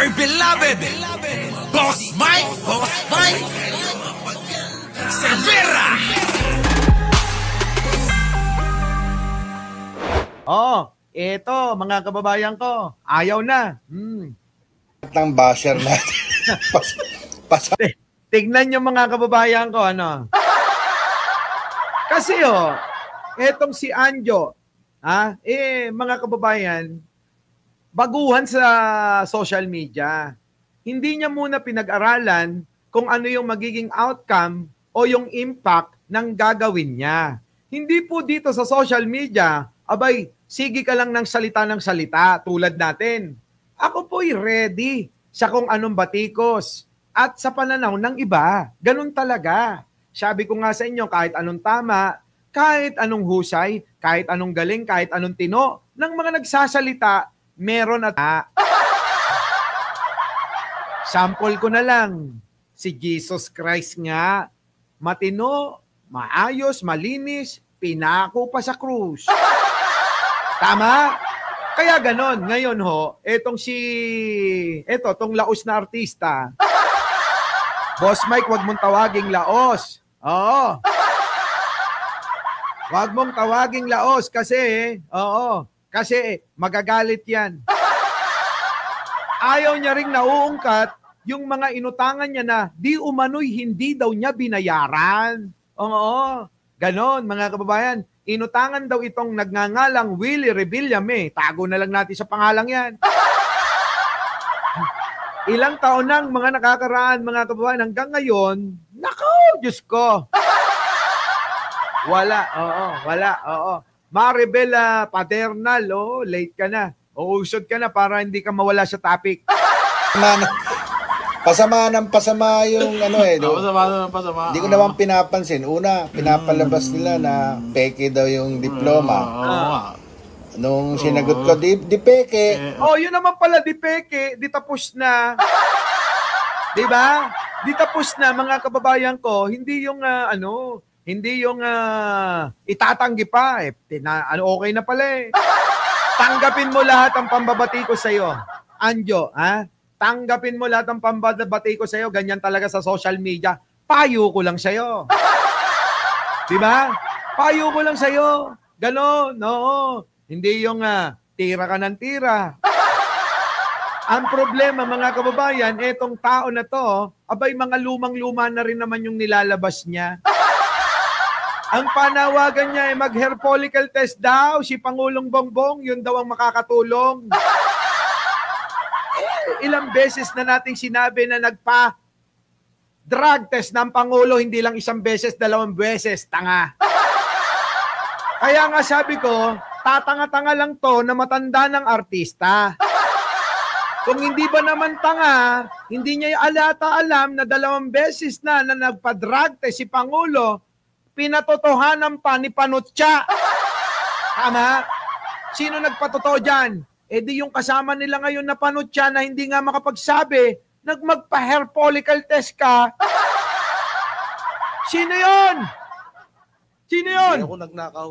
my beloved Boss Mike Cervera. Oh, eto mga kababayan ko, ayaw na. Ng basher natin. Tignan nyo mga kababayan ko, ano. Kasi etong si Anjo, mga kababayan, baguhan sa social media. Hindi niya muna pinag-aralan kung ano yung magiging outcome o yung impact ng gagawin niya. Hindi po dito sa social media, abay, sige ka lang ng salita tulad natin. Ako po'y ready sa kung anong batikos at sa pananaw ng iba. Ganun talaga. Sabi ko nga sa inyo, kahit anong tama, kahit anong husay, kahit anong galing, kahit anong tino, ng mga nagsasalita, meron at sample ko na lang. Si Jesus Christ nga, matino, maayos, malinis, pinako pa sa krus. Tama? Kaya ganon. Ngayon tong laos na artista. Boss Mike, wag mong tawaging laos. Oo. Wag mong tawaging laos kasi magagalit yan. Ayaw niya ring nauungkat yung mga inutangan niya na di umano'y hindi daw niya binayaran. Oo. Ganon, mga kababayan. Inutangan daw itong nagngangalang Willie Revillame. Tago na lang natin sa pangalang yan. Ilang taon nang mga nakakaraan, mga kababayan, hanggang ngayon, nako, Diyos ko. Wala. Maribel Paternal, late ka na. Uusod ka na para hindi ka mawala sa topic. Pasama yung Pasama. Hindi ko naman pinapansin. Una, pinapalabas nila na peke daw yung diploma. Nung sinagot ko, di peke. Yun naman pala, di peke, di tapos na. Diba? Di tapos na, mga kababayan ko, hindi yung itatanggi pa. Okay na pala eh. Tanggapin mo lahat ang pambabati ko sa'yo. Anjo, tanggapin mo lahat ng pambabati ko sa'yo, ganyan talaga sa social media. Payo ko lang sa'yo. Diba? Payo ko lang sa'yo. Ganon, no. Hindi yung tira ka ng tira. Ang problema, mga kababayan, etong tao na to, abay mga lumang-luma na rin naman yung nilalabas niya. Ang panawagan niya ay mag-hair follicle test daw, si Pangulong Bongbong, yun daw ang makakatulong. Ilang beses na nating sinabi na drug test ng Pangulo, hindi lang isang beses, 2 beses, tanga. Kaya nga sabi ko, tatanga-tanga lang to na matanda ng artista. Kung hindi ba naman tanga, hindi niya alata alam na 2 beses na nagpa-drug test si Pangulo, pinatotohanan pa ni Panutya. Tama? Sino nagpatotoo dyan? Di yung kasama nila ngayon na Panutya na hindi nga makapagsabi, magpa-hair follicle test ka. Sino yun? Sino yun? Ako nagnakaw.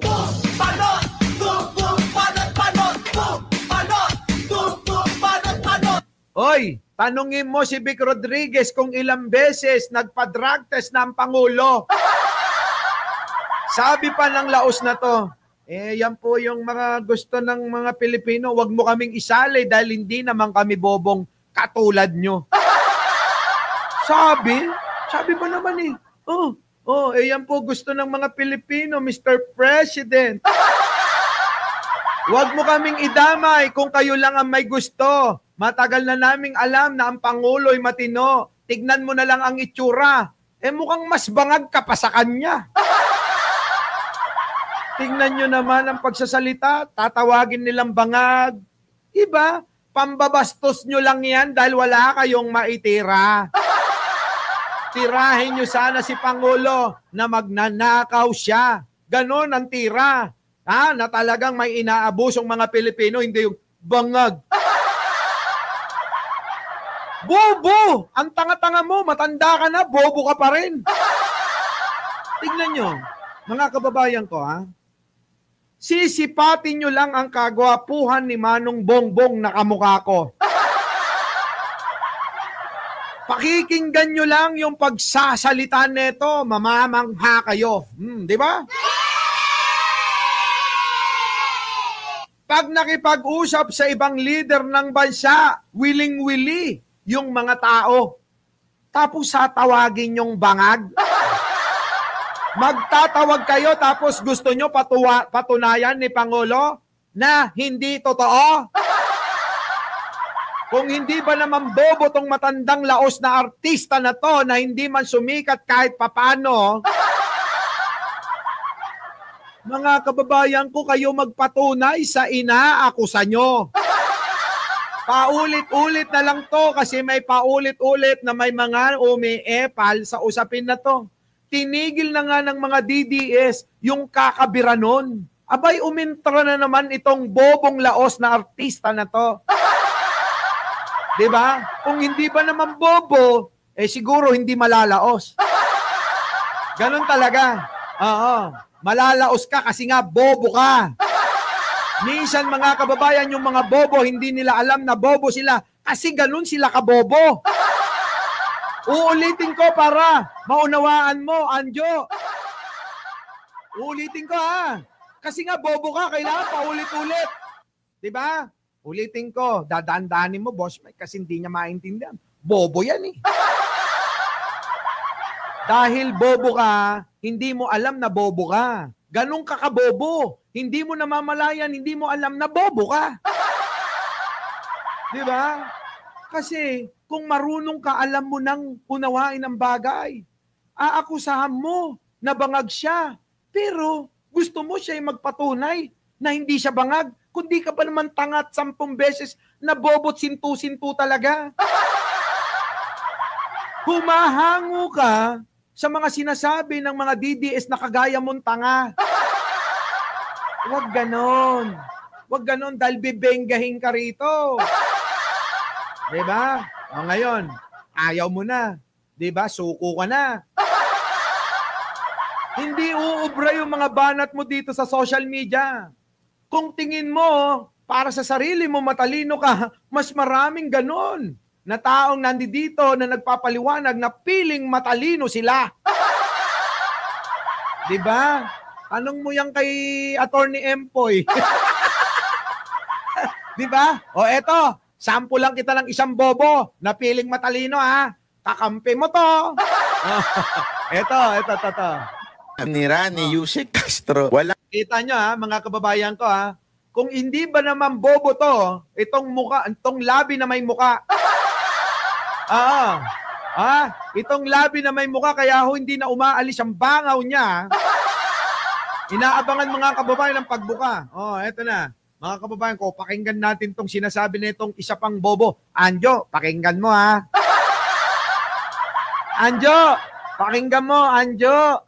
Hoy, tanungin mo si Vic Rodriguez kung ilang beses nagpa-drug test ng Pangulo. Sabi pa ng laos na to, yan po yung mga gusto ng mga Pilipino, wag mo kaming isali dahil hindi naman kami bobong katulad nyo. Sabi ba naman eh. Yan po gusto ng mga Pilipino, Mr. President. Wag mo kaming idamay kung kayo lang ang may gusto. Matagal na naming alam na ang Pangulo'y matino. Tignan mo na lang ang itsura. Mukhang mas bangag ka pa sa kanya. Tingnan nyo naman ang pagsasalita, tatawagin nilang bangag. Iba, pambabastos nyo lang yan dahil wala kayong maitira. Tirahin nyo sana si Pangulo na magnanakaw siya. Ganon ang tira. Na talagang may inaabusong mga Pilipino, hindi yung bangag. Bobo! Ang tanga-tanga mo, matanda ka na, bobo ka pa rin. Tingnan nyo, mga kababayan ko, sisipatin nyo lang ang kagwapuhan ni Manong Bongbong na kamukha ko. Pakikinggan nyo lang yung pagsasalita nito, mamamangha kayo. Di ba? Pag nakipag-usap sa ibang leader ng bansa, willing-willy yung mga tao. Tapos tatawagin yung bangag. Magtatawag kayo tapos gusto nyo patunayan ni Pangulo na hindi totoo. Kung hindi ba naman bobo tong matandang laos na artista na to na hindi man sumikat kahit papano, mga kababayan ko, kayo magpatunay sa inaakusa nyo. Paulit-ulit na lang to kasi may paulit-ulit na may mga umiepal sa usapin na to. Tinigil na nga ng mga DDS yung kakabiranon. Abay, umintra na naman itong bobong laos na artista na to. Diba? Kung hindi ba naman bobo, siguro hindi malalaos. Ganon talaga. Oo. Malalaos ka kasi nga bobo ka. Minsan mga kababayan, yung mga bobo, hindi nila alam na bobo sila kasi ganun sila kabobo. Uulitin ko para maunawaan mo, Anjo. Uulitin ko ha. Kasi nga bobo ka, kailangan paulit-ulit. Diba? Ulitin ko, dadaan-daanin mo, boss, kasi hindi niya maintindihan. Bobo yan eh. Dahil bobo ka, hindi mo alam na bobo ka. Ganun ka kabobo. Hindi mo namamalayan, hindi mo alam na bobo ka. Di ba? Kasi kung marunong ka, alam mo nang unawain ang bagay. Aakusahan mo na bangag siya. Pero gusto mo siya magpatunay na hindi siya bangag. Kundi ka pa naman tangat 10 beses na bobot sintu-sintu talaga. Humahango ka sa mga sinasabi ng mga DDS na kagaya mong tanga. Huwag ganon. Huwag ganon dahil bibenggahin ka rito. Diba? O ngayon, ayaw mo na. Diba? Suko ka na. Hindi uubra yung mga banat mo dito sa social media. Kung tingin mo, para sa sarili mo matalino ka, mas maraming ganon na taong nandito na nagpapaliwanag na piling matalino sila. Diba? Anong mo yan kay Attorney Empoy? Diba? O eto, sample lang kita ng isang bobo na piling matalino ha. Kakampi mo to. Eto. Ni Rani Yusek Castro, wala. Kita nyo ha, mga kababayan ko ha. Kung hindi ba naman bobo to, itong labi na may muka. Itong labi na may muka, kaya hindi na umaalis ang bangaw niya. Inaabangan mga kababayan ng pagbuka. Eto na. Mga kababayan ko, pakinggan natin tong sinasabi nitong isa pang bobo. Anjo, pakinggan mo ha. Anjo, pakinggan mo, Anjo.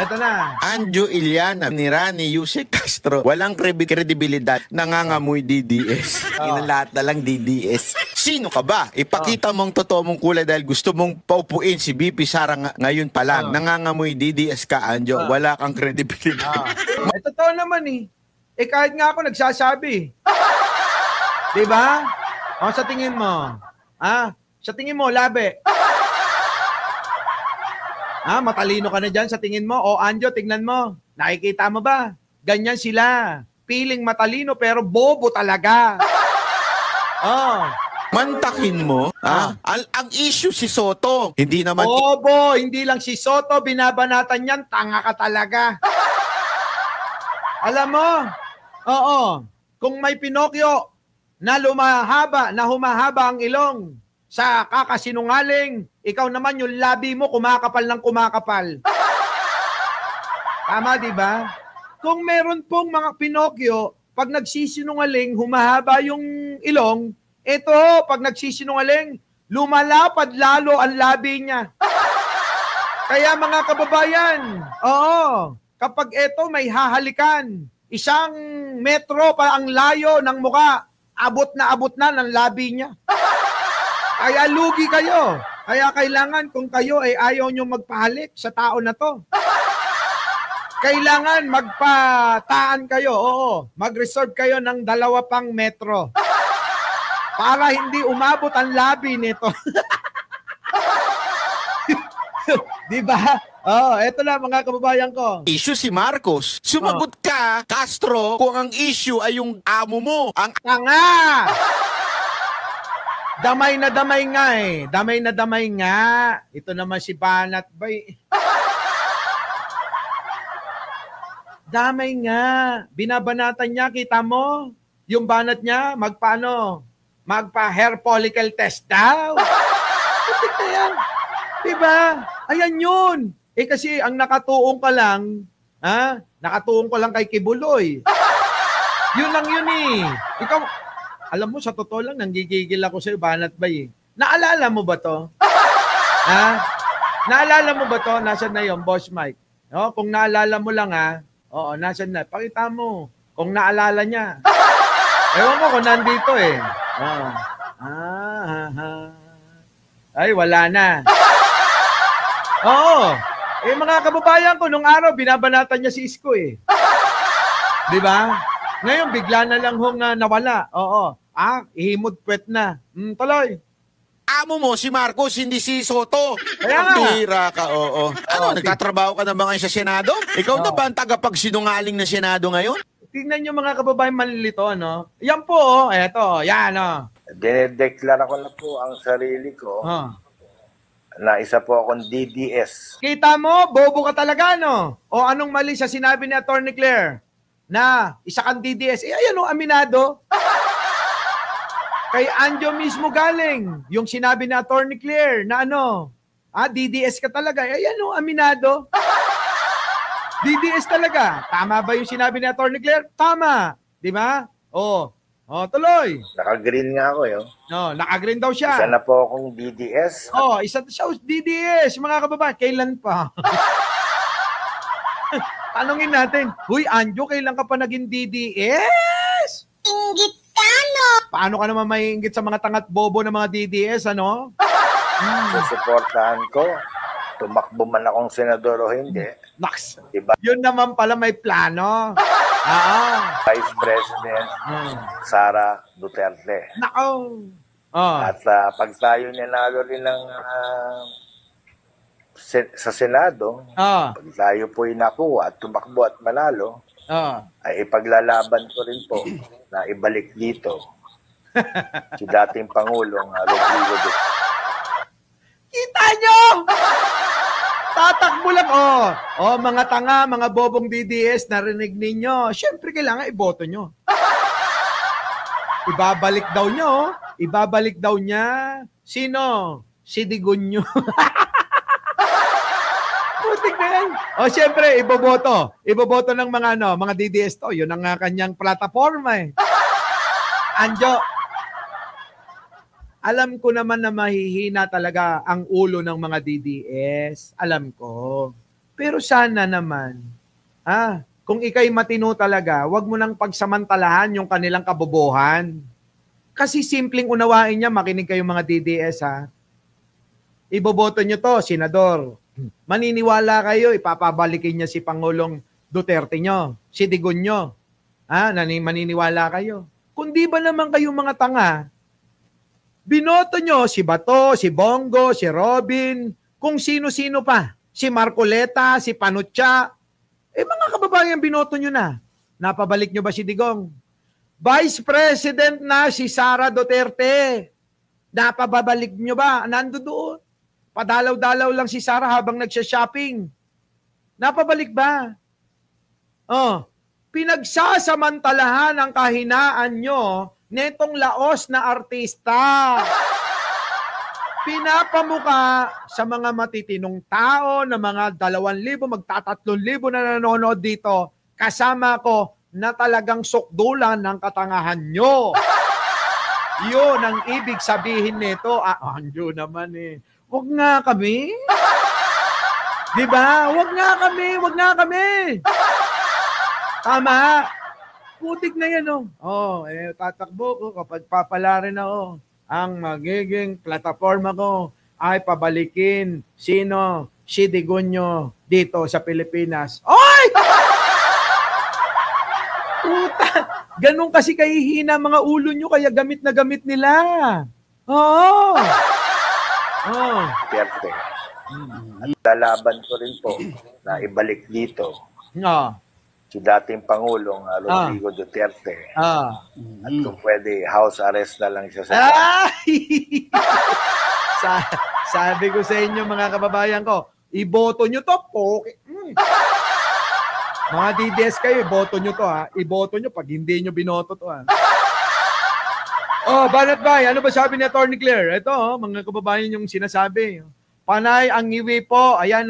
Eto na. Anjo Iliana ni Rani Yusek Castro, walang kredibilidad, nangangamoy DDS. Lahat na lang DDS. Sino ka ba? Ipakita mong totoo mong kulay dahil gusto mong paupuin si BP Sara ngayon pa lang. Nangangamoy DDS ka, Anjo. Wala kang kredibilidad. Totoo naman eh. Kahit nga ako nagsasabi. Diba? Sa tingin mo? Sa tingin mo, labi? Matalino ka na dyan sa tingin mo? O Anjo, tingnan mo. Nakikita mo ba? Ganyan sila. Piling matalino pero bobo talaga. Mantakin mo? Ang issue si Soto. Hindi naman... Bobo, hindi lang si Soto. Binabanatan yan. Tanga ka talaga. Alam mo? Kung may Pinokyo na humahaba ang ilong sa kakasinungaling, ikaw naman yung labi mo kumakapal ng kumakapal. Tama, di ba? Kung meron pong mga Pinokyo, pag nagsisinungaling, humahaba yung ilong, ito, pag nagsisinungaling, lumalapad lalo ang labi niya. Kaya mga kababayan, kapag ito may hahalikan, 1 metro pa ang layo ng muka, abot na ng labi niya. Kaya lugi kayo. Kaya kailangan kung kayo ay ayaw nyo magpahalik sa tao na to, kailangan magpataan kayo. Mag-reserve kayo ng 2 pang metro para hindi umabot ang labi nito. Di ba? Oh, eto na mga kababayan ko. Issue si Marcos. Sumagot ka, Castro, kung ang issue ay yung amo mo. Ang Tanga! Damay na damay nga eh. Damay na damay nga. Ito naman si Banat Bay. Damay nga. Binabanatan niya, kita mo? Yung banat niya, magpa-hair follicle test daw. Putik na yan. Diba? Ayan yun. Eh kasi ang nakatuong ka lang, nakatuong ko lang kay Kibuloy. Yun lang yun eh. Ikaw, alam mo, sa totoo lang, nanggigigil ako sa'yo, Banat Bay. Naalala mo ba to? Naalala mo ba to? Nasaan na yun, Boss Mike? No? Kung naalala mo lang oo, nasaan na? Pakita mo. Kung naalala niya. Ewan ko kung nandito eh. Ay, wala na. Oo. Eh, mga kababayan ko, nung araw, binabanatan niya si Isko eh. Di ba? Ngayon, bigla na lang nawala. Oo. Ihimod puwet na. Tuloy. amo mo, si Marcos, hindi si Soto. Kaya nga. Bihira ka, oo. Nagtatrabaho ka na ba ngayon sa Senado? Ikaw na ba ang tagapagsinungaling ng Senado ngayon? Tingnan nyo mga kababayan malilito, no? Yan po, eto, yan, no? Dinedeklara ko na po ang sarili ko na isa po akong DDS. Kita mo, bobo ka talaga, no? O anong mali sa sinabi ni Atty. Claire na isa kang DDS? Eh, ayan o, aminado. Kay Anjo mismo galing. Yung sinabi ni Atty. Claire na DDS ka talaga. Eh, ayan o, aminado. DDS talaga. Tama ba yung sinabi ni Atty. Claire? Tama. Di ba? Tuloy. Naka-green nga ako, yo. No, naka-green daw siya. Isa na po akong DDS. Isa siya DDS, mga kababayan. Kailan pa? Tanungin natin, huy, Anjo, kailan ka pa naging DDS? Inggit ka, no? Paano ka naman maiinggit sa mga tangat bobo ng mga DDS, ano? Susuportahan ko. Tumakbo man akong senador o hindi. Naks, Diba? yun naman pala may plano. Vice President Sara Duterte. Nako. At pag tayo nanalo rin ng sa Senado, pag tayo po'y nakuha at tumakbo at manalo, ay ipaglalaban ko rin po na ibalik dito si dating Pangulong Rodrigo Duterte. Kita nyo! Tatakbo lang, mga tanga, mga bobong DDS, narinig ninyo. Siyempre, kailangan iboto nyo. Ibabalik daw niya. Sino? Si Digunyo. Putik na yan. Siyempre, iboboto. Iboboto ng mga DDS to. Yun ang kanyang plataforma eh. Anjo, alam ko naman na mahihina talaga ang ulo ng mga DDS. Alam ko. Pero sana naman, kung ikay matino talaga, wag mo nang pagsamantalahan yung kanilang kabobohan. Kasi simpleng unawain niya, makinig kayong mga DDS, Iboboto nyo to, senador. Maniniwala kayo, ipapabalikin niya si Pangulong Duterte nyo, si Digon nyo. Maniniwala kayo. Kung di ba naman kayo mga tanga, binoto nyo si Bato, si Bongo, si Robin, kung sino-sino pa. Si Marcoleta, si Panutya. Mga kababayan, binoto nyo na. Napabalik nyo ba si Digong? Vice President na si Sara Duterte. Napabalik nyo ba? Nando doon. Padalaw-dalaw lang si Sara habang nagsha-shopping. Napabalik ba? Pinagsasamantalahan ang kahinaan nyo netong laos na artista. Pinapamuka sa mga matitinong tao na mga 2,000, magta-3,000 na nanonood dito. Kasama ko na talagang sukdulan ng katangahan nyo. Yun ang ibig sabihin nito. Anjo naman eh. Huwag nga kami. Diba? Huwag nga kami. Tama. Putik na yan, tatakbo ko kapag papalarin ako. Ang magiging plataforma ko ay pabalikin si Digunyo dito sa Pilipinas. Oy! Puta! Ganun kasi kahihina mga ulo nyo, kaya gamit na gamit nila. Duterte. At lalaban ko rin po na ibalik dito si dating Pangulong Rodrigo Duterte. At kung pwede, house arrest na lang siya sa Sabi ko sa inyo mga kababayan ko, iboto nyo to po. Mga DDS kayo, iboto nyo to ha. Iboto nyo pag hindi nyo binoto to ha. Banat Bay, ano ba sabi ni Atty. Claire? Ito, mga kababayan yung sinasabi. Panay ang ngiwi po. Ayan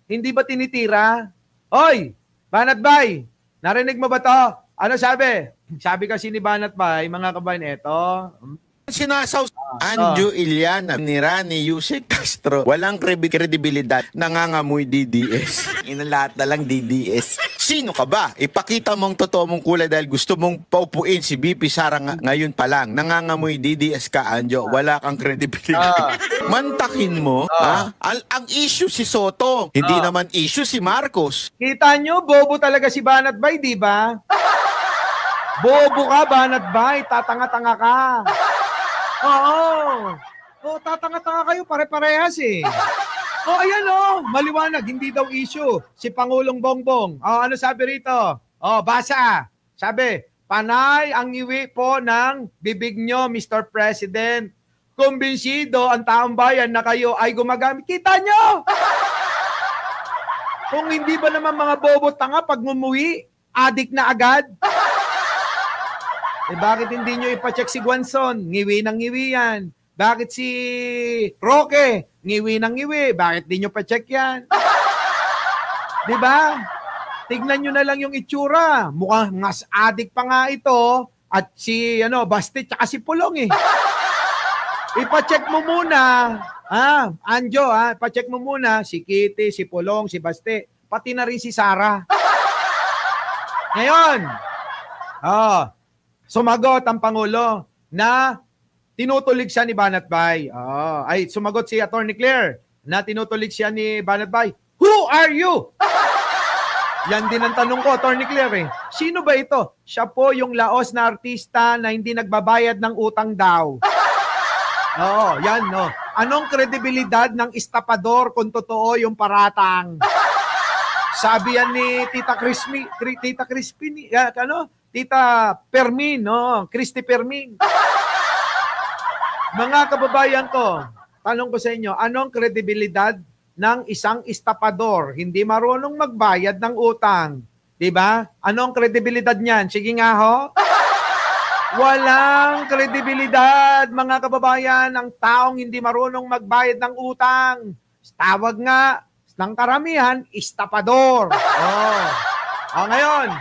Hindi ba tinitira? Hoy, Banat Bay, narinig mo ba to? Ano sabi? Sabi kasi ni Banat Bay, mga kababayan, ito. Sinasaw Anjo Iliana, nira ni Yusek Castro. Walang kredibilidad, nangangamoy DDS. Lahat na lang DDS. Sino ka ba? Ipakita mong totoo mong kulay dahil gusto mong paupuin si BP Sara ngayon pa lang. Nangangamoy DDS ka, Anjo. Wala kang kredibilidad. Mantakin mo, ha? Ang issue si Soto. Hindi naman issue si Marcos. Kita nyo, bobo talaga si Banat Bay, di ba? Bobo ka, Banat Bay. Tatanga-tanga ka. Tatanga-tanga kayo, pare-parehas eh. Ayan maliwanag, hindi daw issue. Si Pangulong Bongbong. Ano sabi rito? Basa. Sabi, panay ang iwi po ng bibig nyo, Mr. President. Kumbinsido ang taong bayan na kayo ay gumagamit. Kita nyo! Kung hindi ba naman mga bobo tanga pag ngumuwi, adik na agad? Bakit hindi nyo ipacheck si Guanzon? Ngiwi ng ngiwi yan. Bakit si Roque? Ngiwi ng ngiwi. Bakit di nyo pacheck yan? Diba? Tignan nyo na lang yung itsura. Mukhang mas adik pa nga ito. At si Basti tsaka si Pulong eh. Ipacheck mo muna. Anjo, ipacheck mo muna si Kitty, si Pulong, si Basti. Pati na rin si Sara. Ngayon, sumagot ang Pangulo na tinutulig siya ni Banat Bay. Sumagot si Atty. Claire na tinutulig siya ni Banat Bay. Who are you? Yan din ang tanong ko, Atty. Claire. Sino ba ito? Siya po yung laos na artista na hindi nagbabayad ng utang daw. Yan Anong kredibilidad ng estapador kung totoo yung paratang? Sabi yan ni Tita Crispin, Tita Permin, Christy Permin. Mga kababayan ko, tanong ko sa inyo, anong kredibilidad ng isang estapador? Hindi marunong magbayad ng utang. Diba? Anong kredibilidad niyan? Sige nga Walang kredibilidad, mga kababayan, ang taong hindi marunong magbayad ng utang. Tawag nga ng karamihan, estapador. Ngayon,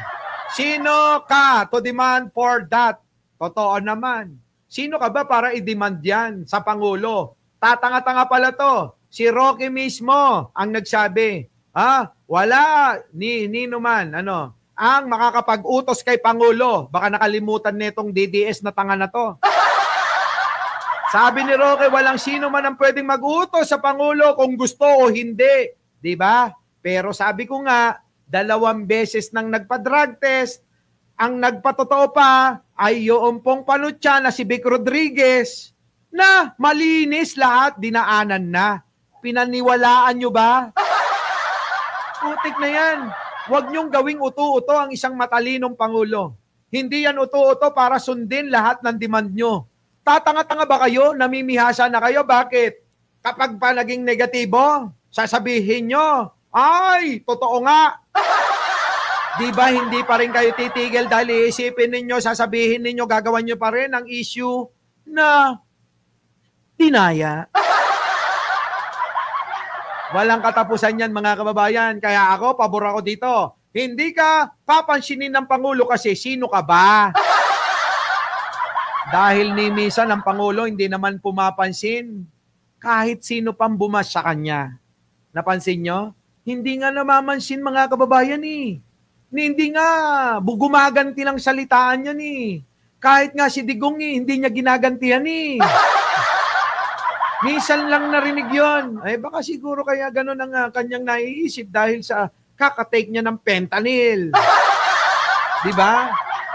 sino ka to demand for that? Totoo naman. Sino ka ba para i-demand yan sa Pangulo? Tatanga-tanga pala to. Si Roque mismo ang nagsabi. Wala, nino man, ang makakapag-utos kay Pangulo. Baka nakalimutan nitong DDS na tanga na to. Sabi ni Roque, walang sino man ang pwedeng mag-utos sa Pangulo kung gusto o hindi. Diba? Pero sabi ko nga, 2 beses nang nagpa-drug test, ang nagpatotoo pa ay yung pong panutya na si Vic Rodriguez na malinis lahat, dinaanan na. Pinaniwalaan nyo ba? Putik na yan. Huwag nyong gawing uto-uto ang isang matalinong Pangulo. Hindi yan uto-uto para sundin lahat ng demand nyo. Tatanga-tanga ba kayo? Namimihasa na kayo? Bakit? Kapag pa naging negatibo, sasabihin nyo, ay, totoo nga. Di ba hindi pa rin kayo titigil dahil iisipin ninyo, sasabihin ninyo, gagawan nyo pa rin ang issue na dinaya. Walang katapusan yan, mga kababayan. Kaya ako, pabor ako dito. Hindi ka papansinin ng Pangulo kasi sino ka ba? Dahil ni minsan ang Pangulo hindi naman pumapansin kahit sino pang bumas sa kanya. Napansin nyo? Hindi nga namamansin, mga kababayan eh. Hindi nga gumaganti ng salitaan yan eh. Kahit nga si Digong eh, hindi niya ginagantihan eh. Minsan lang narinig yon. Baka siguro kaya ganun ang kanyang naiisip dahil sa kakatake niya ng fentanyl. Diba?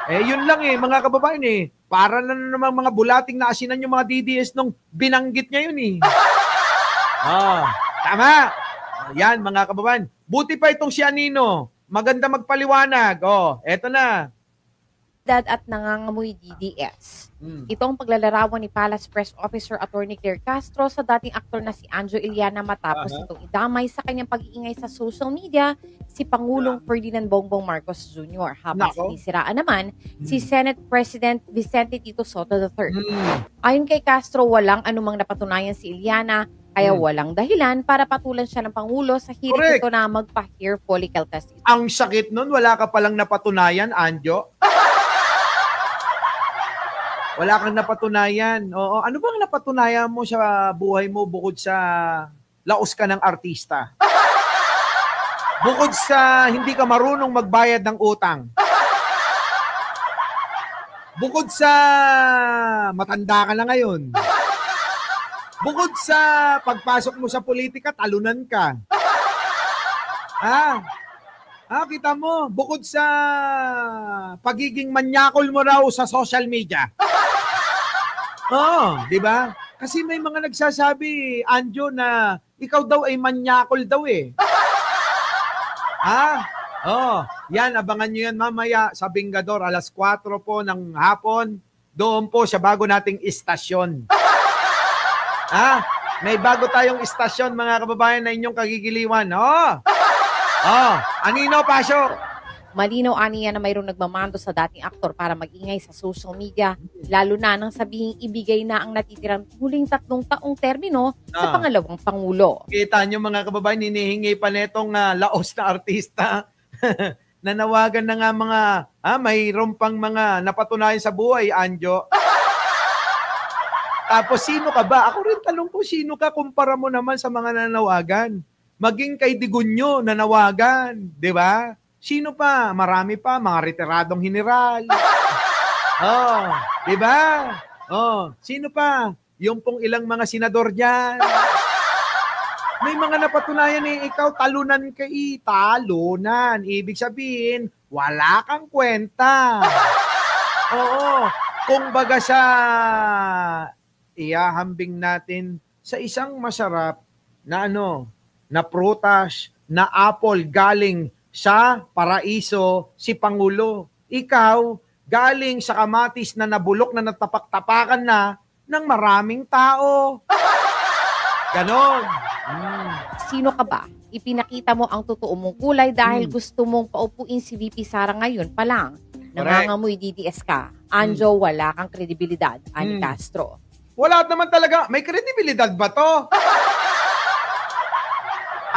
Yun lang mga kababayan Para na namang mga bulating na asinan yung mga DDS nung binanggit niya yun Tama. Yan, mga kababayan. Buti pa itong si Anino. Maganda magpaliwanag. Eto na. At nangangamoy DDS. Itong paglalarawan ni Palace Press Officer Attorney Claire Castro sa dating aktor na si Anjo Iliana matapos itong idamay sa kanyang pag-iingay sa social media si Pangulong Ferdinand Bongbong Marcos Jr. Habang sinisiraan naman si Senate President Vicente Tito Sotto III. Ayon kay Castro, walang anumang napatunayan si Iliana kaya walang dahilan para patulan siya ng Pangulo sa hirit ito na magpa-hair follicle test. Ang sakit nun, wala ka palang napatunayan, Anjo. Wala kang napatunayan. Oo. Ano bang napatunayan mo sa buhay mo bukod sa laos ka ng artista? Bukod sa hindi ka marunong magbayad ng utang? Bukod sa matanda ka na ngayon? Bukod sa pagpasok mo sa politika, talunan ka? Kita mo, bukod sa pagiging manyakol mo raw sa social media. Di ba? Kasi may mga nagsasabi, Anjo, na ikaw daw ay manyakol daw eh. Yan, abangan nyo yan mamaya sa Bingador, alas 4 po ng hapon. Doon po sa bago nating istasyon. May bago tayong istasyon, mga kababayan, na inyong kagigiliwan. Anino, Pasyo? Malinaw aniya na mayroong nagmamando sa dating aktor para mag-ingay sa social media, lalo na nang sabihing ibigay na ang natitirang huling 3 taong termino sa pangalawang Pangulo. Kita nyo, mga kababayan, hinihingi pa netong laos na artista. Nanawagan na nga mga, mayroong pang mga napatunayan sa buhay, Anjo. Tapos, sino ka ba? Ako rin talong ko, sino ka? Kumpara mo naman sa mga nanawagan. Maging kay Digunyo, nanawagan. Di ba? Sino pa? Marami pa. Mga retiradong general. Di ba? Sino pa? Yung pong ilang mga senador dyan. May mga napatunayan ikaw, talunan ka talunan. Ibig sabihin, wala kang kwenta. Kung baga sa ihahambing natin sa isang masarap na na prutas, na apple galing sa paraiso si Pangulo. Ikaw, galing sa kamatis na nabulok na natapak-tapakan na ng maraming tao. Ganon. Sino ka ba? Ipinakita mo ang totoo mong kulay dahil gusto mong paupuin si VP Sara ngayon pa lang. Nangangamoy DDS ka. Anjo, wala kang kredibilidad. Ani Castro. Wala naman talaga. May kredibilidad ba to?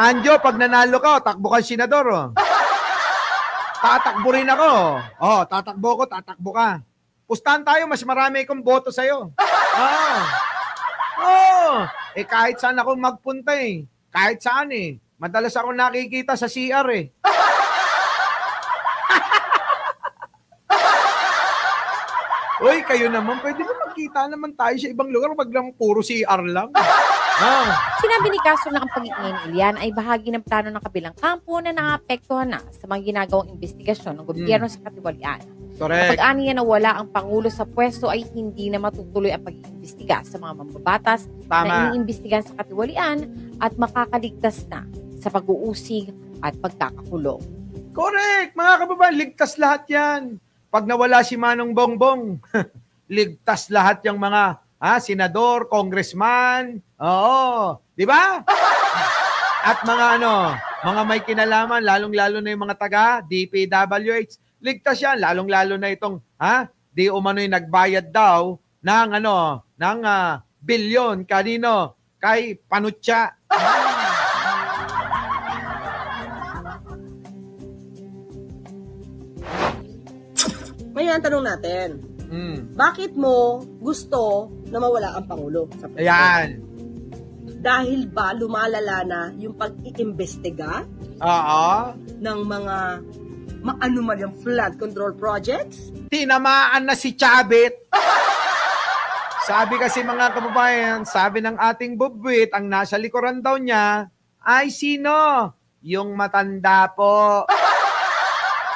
Anjo, pag nanalo ka, takbo ka senador. Tatakbo rin ako. Tatakbo ko, tatakbo ka. Pustahan tayo, mas marami akong boto sa'yo. Kahit saan ako magpunta eh. Kahit saan eh. Madalas ako nakikita sa CR eh. Uy, kayo naman, pwede ba magkita naman tayo sa ibang lugar? Wag lang puro CR lang. Sinabi ni Castro na ang pag-ingay ni Iliana ay bahagi ng plano ng kabilang kampo na naapektuhan na sa mga ginagawang investigasyon ng gobyerno sa katiwalian. Correct. Kapag aniya na wala ang Pangulo sa pwesto ay hindi na matutuloy ang pag-iimbestiga sa mga mambabatas na iniimbestigan sa katiwalian at makakaligtas na sa pag-uusig at pagkakakulong. Correct! Mga kababayan, ligtas lahat yan. Pag nawala si Manong Bongbong, ligtas lahat yung mga senador, congressman, di ba? At mga mga may kinalaman, lalong-lalo na yung mga taga DPWH, ligtas yan, lalong-lalo na itong di umano'y nagbayad daw ng bilyon kanino kay Panutya. Ngayon ang tanong natin, bakit mo gusto na mawala ang Pangulo? Ayan. Dahil ba lumalala na yung pag-iimbestiga ng mga maanumalyang flood control projects? Tinamaan na si Chabit. Sabi kasi mga kababayan, sabi ng ating bubwit, ang nasa likuran daw niya ay sino? Yung matanda po.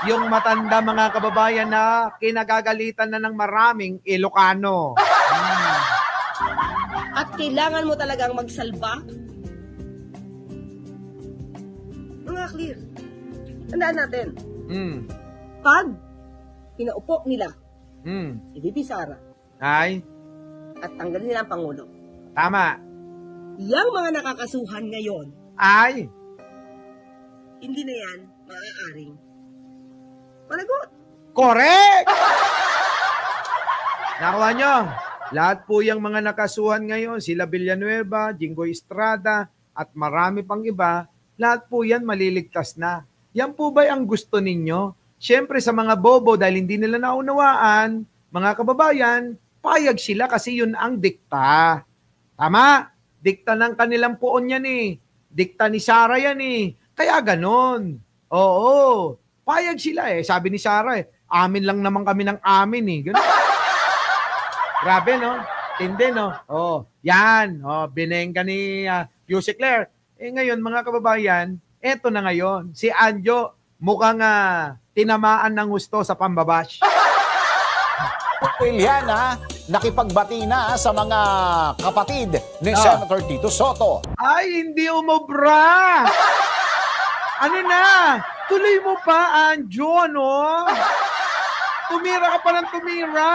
Yung matanda mga kababayan na kinagagalitan na ng maraming Ilocano. At kailangan mo talagang magsalba napaka-clear. Tandaan natin. Mm. Pag pinaupo nila si VP Sara Ay, at tanggalin nila ang Pangulo, tama. yang mga nakakasuhan ngayon, Ay, hindi na yan maaaring managot. correct! Nakuha nyo, lahat po yung mga nakasuhan ngayon, sila Villanueva, Jinggoy Estrada, at marami pang iba, lahat po yan maliligtas na. Yan po ba ang gusto ninyo? Siyempre sa mga bobo, dahil hindi nila naunawaan, mga kababayan, payag sila kasi yun ang dikta. Tama? Dikta ng kanilang poon yan eh. Dikta ni Sara yan eh. Kaya ganon. Oo. Payag sila eh. Sabi ni Sara eh, amin lang naman kami ng amin eh. Ganon. Grabe no? Tindi no? Oh, yan. Oh, binengga ni Yusek Claire. Eh ngayon mga kababayan, eto na ngayon. Si Anjo mukhang tinamaan ng gusto sa pambabash. Iliana, nakipagbati na sa mga kapatid ni Senator Tito Soto. Ay, hindi umobra. Ano na? Tuloy mo pa, Anjo, no? Tumira ka pa ng tumira.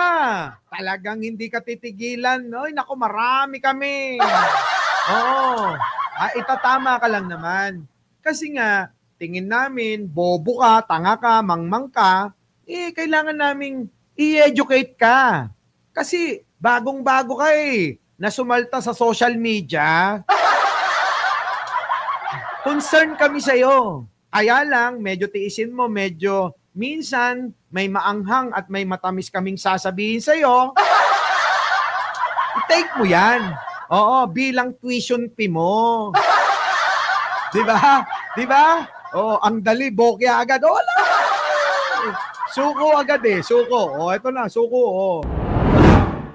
Talagang hindi ka titigilan. Ay, naku, marami kami. Oo. Itatama ka lang naman. Kasi nga, tingin namin, bobo ka, tanga ka, mangmang ka, kailangan naming i-educate ka. Kasi bagong-bago ka nasumalta sa social media. Concern kami sa'yo. Kaya lang, medyo tiisin mo, medyo minsan may maanghang at may matamis kaming sasabihin sa'yo. I-take mo yan. Oo, bilang tuition fee mo. Diba? Diba? Oh, ang dali, bokya agad. Oh, wala! Suko agad suko. Oh, ito na, suko. Oh.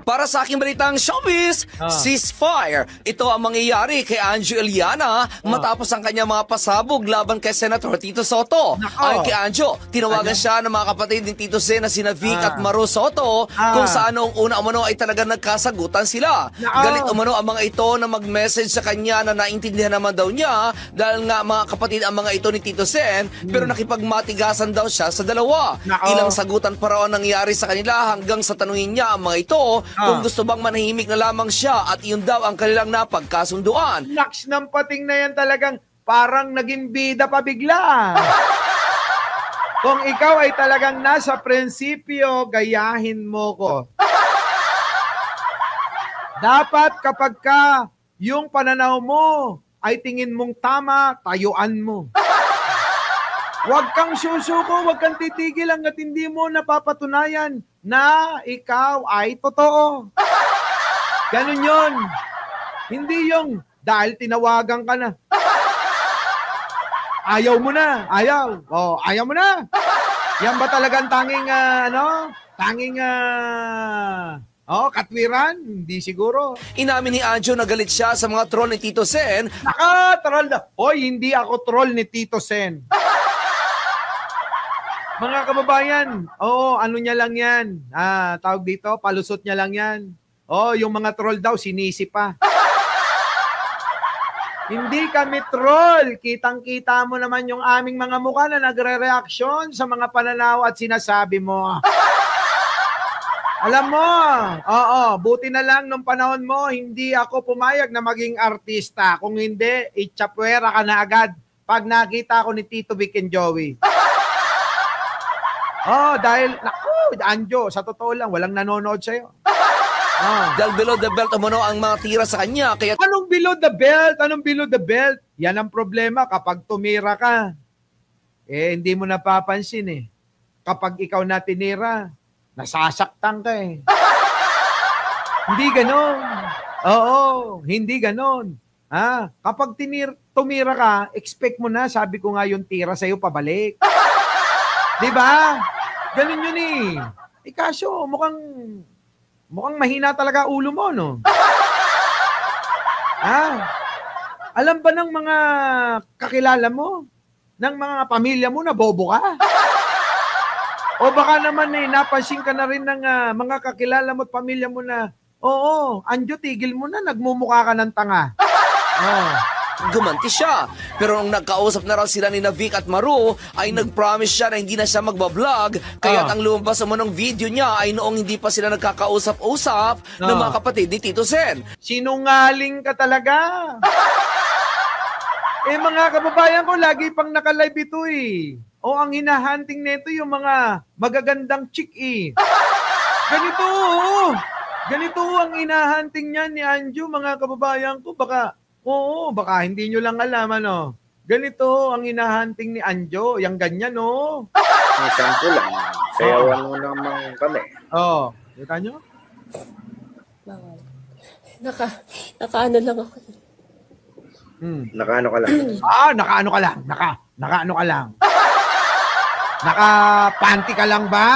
Para sa aking balitang showbiz, ceasefire. Ito ang mangyayari kay Anjo Iliana matapos ang kanyang mga pasabog laban kay Senator Tito Soto. Ay kay Anjo, tinawagan siya ng mga kapatid ni Tito Sen na sina Vic at Maru Soto kung saan noong una umano ay talagang nagkasagutan sila. Galit umano ang mga ito na mag-message sa kanya na naintindihan naman daw niya dahil nga mga kapatid ang mga ito ni Tito Sen pero nakipagmatigasan daw siya sa dalawa. Ilang sagutan pa raw ang nangyari sa kanila hanggang sa tanungin niya ang mga ito kung gusto bang manahimik na lamang siya at iyon daw ang kanilang napagkasunduan. Naks ng pating na yan talagang parang naging bida pa bigla. Kung ikaw ay talagang nasa prinsipyo, gayahin mo ko. Dapat kapag ka yung pananaw mo ay tingin mong tama, tayuan mo. Huwag kang susuko, huwag kang titigil hanggat hindi mo napapatunayan na ikaw ay totoo. Ganun yun. Hindi yung dahil tinawagan ka na. Ayaw mo na. Ayaw. Oh, ayaw mo na. Yan ba talagang tanging, katwiran? Hindi siguro. Inamin ni Anjo na galit siya sa mga troll ni Tito Sen. Troll na. Hoy, hindi ako troll ni Tito Sen. Mga kababayan, ano niya lang yan. Tawag dito, palusot niya lang yan. Yung mga troll daw, sinisi pa. Hindi kami troll. Kitang-kita mo naman yung aming mga mukha na nagre-reaksyon sa mga pananaw at sinasabi mo. Alam mo, buti na lang nung panahon mo, hindi ako pumayag na maging artista. Kung hindi, itchapwera ka na agad pag nakita ko ni Tito Vic and Joey. Dahil, Anjo, sa totoo lang, walang nanonood sa'yo. Dahil below the belt umano ang mga tira sa kanya. Kaya... Anong below the belt? Anong below the belt? Yan ang problema kapag tumira ka. Hindi mo napapansin Kapag ikaw na tinira, nasasaktan ka Hindi ganon. Oo, hindi ganon. Kapag tumira ka, expect mo na, sabi ko nga yung tira sa'yo pabalik. Diba? Ganun yun kaso, mukhang mahina talaga ulo mo, no? Alam ba ng mga kakilala mo? Ng mga pamilya mo na bobo ka? O baka naman napansin ka na rin ng mga kakilala mo at pamilya mo na, Anjo, tigil mo na, nagmumukha ka ng tanga. gumanti siya. Pero nung nagkausap na raw sila ni Vic at Maru, ay nag-promise siya na hindi na siya magbablog. Kaya't ang lumabas naman ng video niya ay noong hindi pa sila nagkakausap-usap ng mga kapatid ni Tito Sen. Sinungaling ka talaga. Mga kababayan ko, lagi pang naka-live ito eh. O ang hinahunting nito yung mga magagandang chick eh. Ganito ang hinahunting niya ni Anjo, mga kababayan ko. Baka hindi nyo lang alam, ano. Ganito ang hinahunting ni Anjo, yung ganyan, no. Ang sample lang. Sayawan mo naman kami. Kita nyo? Nakaano lang ako. Nakaano ka lang? Nakaano ka lang. Nakaano ka lang. Naka-panty ka lang ba?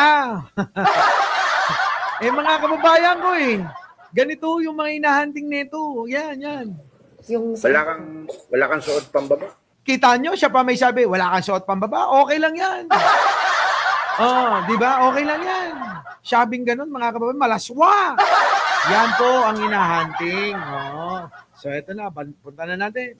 Mga kababayan ko ganito yung mga hinahunting nito. Yan. Wala kang suot pambaba? Kita nyo, siya pa may sabi, wala kang suot pambaba? Okay lang yan. Di ba? Okay lang yan. Sabing ganun, mga kababayan, malaswa. Yan po ang hinahunting. So, eto na, punta na natin.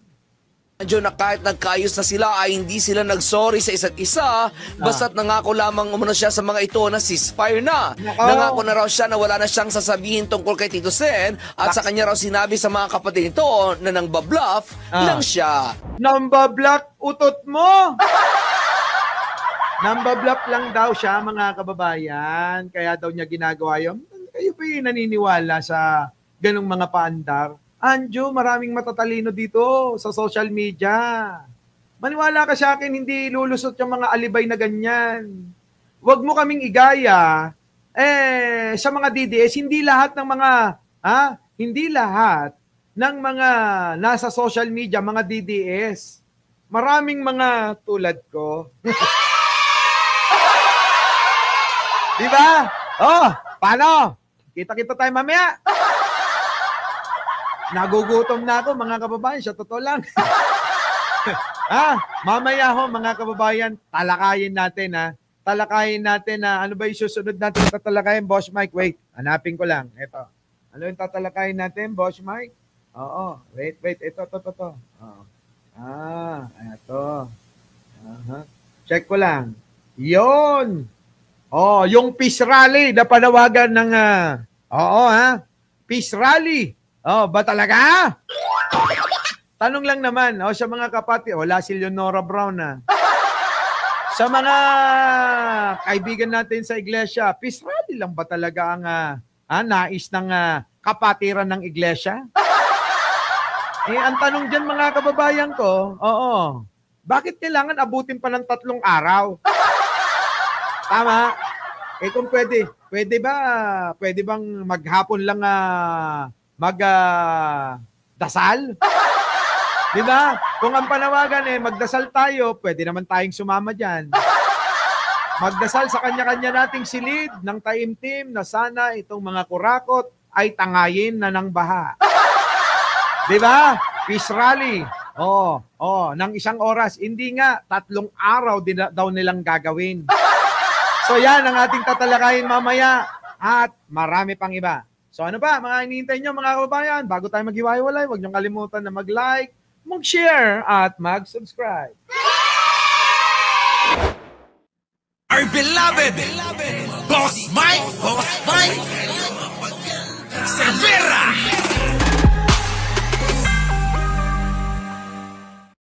Anjo na kahit nagkaayos na sila ay hindi sila nagsorry sa isa't isa basta't nangako lamang umano siya sa mga ito na ceasefire na. Nangako na raw siya na wala na siyang sasabihin tungkol kay Tito Sen at sa kanya raw sinabi sa mga kapatid nito na nang babluff lang siya. Nambabluff utot mo! Nambabluff lang daw siya, mga kababayan. Kaya daw niya ginagawa yun. Kayo ba naniniwala sa ganong mga paandar? Anjo, maraming matatalino dito sa social media. Maniwala ka sa akin, hindi lulusot yung mga alibay na ganyan. Huwag mo kaming igaya. Sa mga DDS, hindi lahat ng mga nasa social media, mga DDS. Maraming mga tulad ko. Diba? Paano? Kita-kita tayo mamaya. Nagugutom na ako, mga kababayan, sa totoo lang. Mamaya ho, mga kababayan, talakayin natin, Talakayin natin ano ba yung susunod natin tatalakayin, Boss Mike? Wait, hanapin ko lang. Ito. Ano yung tatalakayin natin, Boss Mike? Wait, ito. Ito. Check ko lang. Yon. Yung peace rally na panawagan ng, peace rally. Ba talaga? Tanong lang naman, sa mga kapatid, wala si Leonora Brown Sa mga kaibigan natin sa iglesia, peace rally lang ba talaga ang nais ng kapatiran ng iglesia? Ang tanong dyan, mga kababayan ko, bakit kailangan abutin pa ng 3 araw? Tama? Kung pwede bang maghapon lang dasal? Diba? Kung ang panawagan magdasal tayo, pwede naman tayong sumama dyan. Magdasal sa kanya-kanya nating silid ng taimtim na sana itong mga kurakot ay tangayin na ng baha. Diba? Peace rally. Ng 1 oras. Hindi nga, 3 araw daw nilang gagawin. So yan ang ating tatalakayin mamaya at marami pang iba. So ano pa, mga hinihintay nyo, mga kababayan, bago tayo maghiwa-hiwalay, huwag niyong kalimutan na mag-like, mag-share, at mag-subscribe. Our beloved Boss Mike Severa.